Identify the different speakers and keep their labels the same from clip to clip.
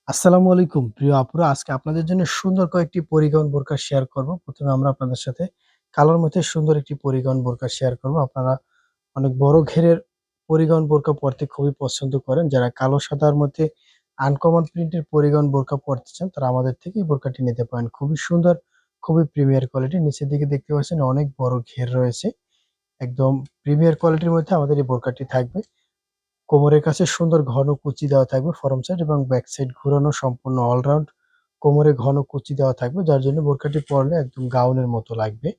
Speaker 1: আসসালামু আলাইকুম প্রিয় আপুরা, আজকে আপনাদের জন্য সুন্দর কয়েকটি পরিগণ বোরকা শেয়ার করব। প্রথমে আমরা আপনাদের সাথে কালোর মধ্যে সুন্দর একটি পরিগণ বোরকা শেয়ার করব। আপনারা অনেক বড় ঘেরের পরিগণ বোরকা পরতে খুবই পছন্দ করেন। যারা কালো সাদার মধ্যে আনকমন প্রিন্টের পরিগণ বোরকা পরতে চান তারা আমাদের থেকে এই বোরকাটি নিতে পারেন। খুবই সুন্দর, খুবই প্রিমিয়ার কোয়ালিটি। নিচের দিকে দেখতে পাচ্ছেন অনেক বড় ঘের রয়েছে। একদম প্রিমিয়ার কোয়ালিটির মধ্যে আমাদের এই বোরকাটি থাকবে। কোমরের কাছে সুন্দর ঘন কুচি দেওয়া থাকবে ফরম সাইড এবং ব্যাক সাইড ঘুরানো, সম্পূর্ণ অলরাউন্ড কোমরে ঘন কুচি দেওয়া থাকবে, যার জন্য বোরকাটি পরলে একদম গাউনের মতো লাগবে।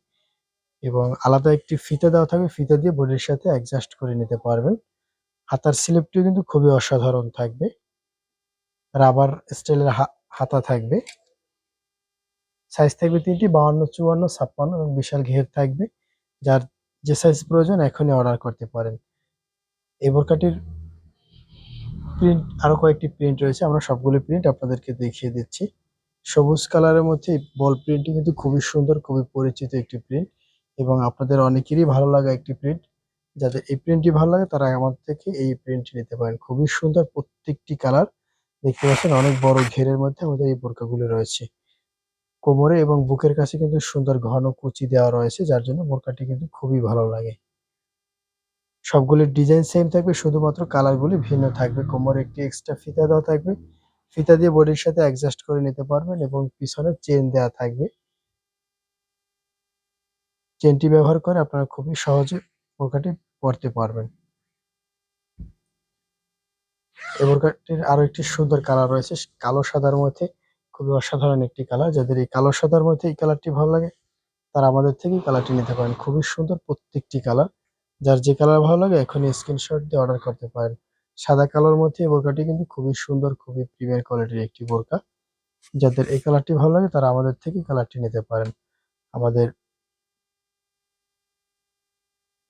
Speaker 1: এবং আলাদা একটি ফিতা দেওয়া থাকবে, ফিতা দিয়ে বডির সাথে অ্যাডজাস্ট করে নিতে পারবেন। হাতার স্লিপটিও কিন্তু খুবই অসাধারণ থাকবে, রাবার স্টাইলের হাতা থাকবে। সাইজ থাকবে তিনটি, 52, 54, 56 এবং বিশাল ঘের থাকবে। যার যে সাইজ প্রয়োজন এখনই অর্ডার করতে পারেন। এই বোরকাটির প্রিন্ট আরো কয়েকটি প্রিন্ট রয়েছে, আমরা সবগুলো প্রিন্ট আপনাদেরকে দেখিয়ে দিচ্ছি। সবুজ কালারের মধ্যে বল প্রিন্টটি কিন্তু খুবই সুন্দর, খুবই পরিচিত একটি প্রিন্ট এবং আপনাদের অনেকেরই ভালো লাগা একটি প্রিন্ট। যাদের এই প্রিন্টটি ভালো লাগে তারা আমাদের থেকে এই প্রিন্টটি নিতে পারেন। খুবই সুন্দর প্রত্যেকটি কালার। দেখতে পাচ্ছেন অনেক বড় ঘেরের মধ্যে আমাদের এই বোরকাগুলো রয়েছে। কোমরে এবং বুকের কাছে কিন্তু সুন্দর ঘন কুচি দেওয়া রয়েছে, যার জন্য বোরকাটি কিন্তু খুবই ভালো লাগে। সবগুলির ডিজাইন সেম থাকবে, শুধুমাত্র কালারগুলি ভিন্ন থাকবে। কোমরে একটি এক্সট্রা ফিতা দেওয়া থাকবে, ফিতা দিয়ে বডির সাথে অ্যাডজাস্ট করে নিতে পারবেন এবং পিছনে চেন দেওয়া থাকবে। চেনটি ব্যবহার করে আপনারা খুবই সহজে বোরকাটি পরতে পারবেন। এই বোরকাটির আরো একটি সুন্দর কালার রয়েছে, কালো সাদার মধ্যে খুবই অসাধারণ একটি কালার। যাদের এই কালো সাদার মধ্যে এই কালারটি ভালো লাগে তারা আমাদের থেকে কালারটি নিতে পারেন। খুবই সুন্দর প্রত্যেকটি কালার। যার যে কালার ভালো লাগে এখনই স্ক্রিনশট দিয়ে অর্ডার করতে পারেন। সাদা কালোর মধ্যে এই বোরকাটি কিন্তু খুবই সুন্দর, খুবই প্রিমিয়ার কোয়ালিটির একটি বোরকা। যাদের এই কালারটি ভালো লাগে তারা আমাদের থেকে কালারটি নিতে পারেন। আমাদের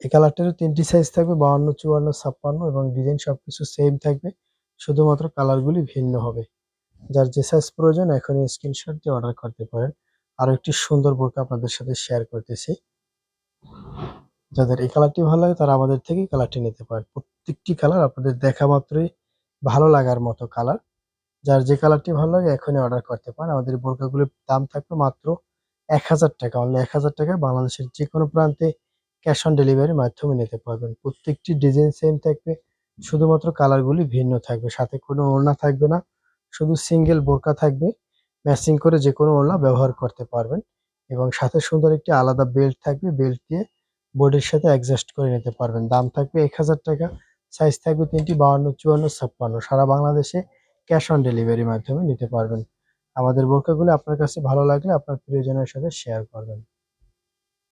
Speaker 1: এই কালারটারও তিনটি সাইজ থাকবে, 52, 54, 56 এবং ডিজাইন সবকিছু সেম থাকবে, শুধুমাত্র কালারগুলি ভিন্ন হবে। যার যে সাইজ প্রয়োজন এখনই স্ক্রিনশট দিয়ে অর্ডার করতে পারেন। আরো একটি সুন্দর বোরকা আপনাদের সাথে শেয়ার করতেছি। যাদের এই কালারটি ভালো লাগে তারা আমাদের থেকে কালারটি নিতে পারেন। প্রত্যেকটি কালার আপনাদের দেখা মাত্রই ভালো লাগার মতো কালার। যার যে কালারটি ভালো লাগে এখনই অর্ডার করতে পারেন। আমাদের বোরকাগুলোর দাম থাকবে মাত্র 1000 টাকা, অনলি 1000 টাকায় বাংলাদেশের যে কোনো প্রান্তে ক্যাশ অন ডেলিভারির মাধ্যমে নিতে পারবেন। প্রত্যেকটি ডিজাইন সেম থাকবে, শুধুমাত্র কালারগুলি ভিন্ন থাকবে। সাথে কোনো ওড়না থাকবে না, শুধু সিঙ্গেল বোরকা থাকবে। ম্যাচিং করে যে কোনো ওড়না ব্যবহার করতে পারবেন এবং সাথে সুন্দর একটি আলাদা বেল্ট থাকবে, বেল্ট দিয়ে বডির সাথে অ্যাডজাস্ট করে নিতে পারবেন। দাম থাকবে 1000 টাকা। সাইজ থাকবে তিনটি, 52, 54, 56। সারা বাংলাদেশে ক্যাশ অন ডেলিভারির মাধ্যমে নিতে পারবেন। আমাদের বোরকাগুলো আপনার কাছে ভালো লাগলে আপনার প্রিয়জনের সাথে শেয়ার করবেন।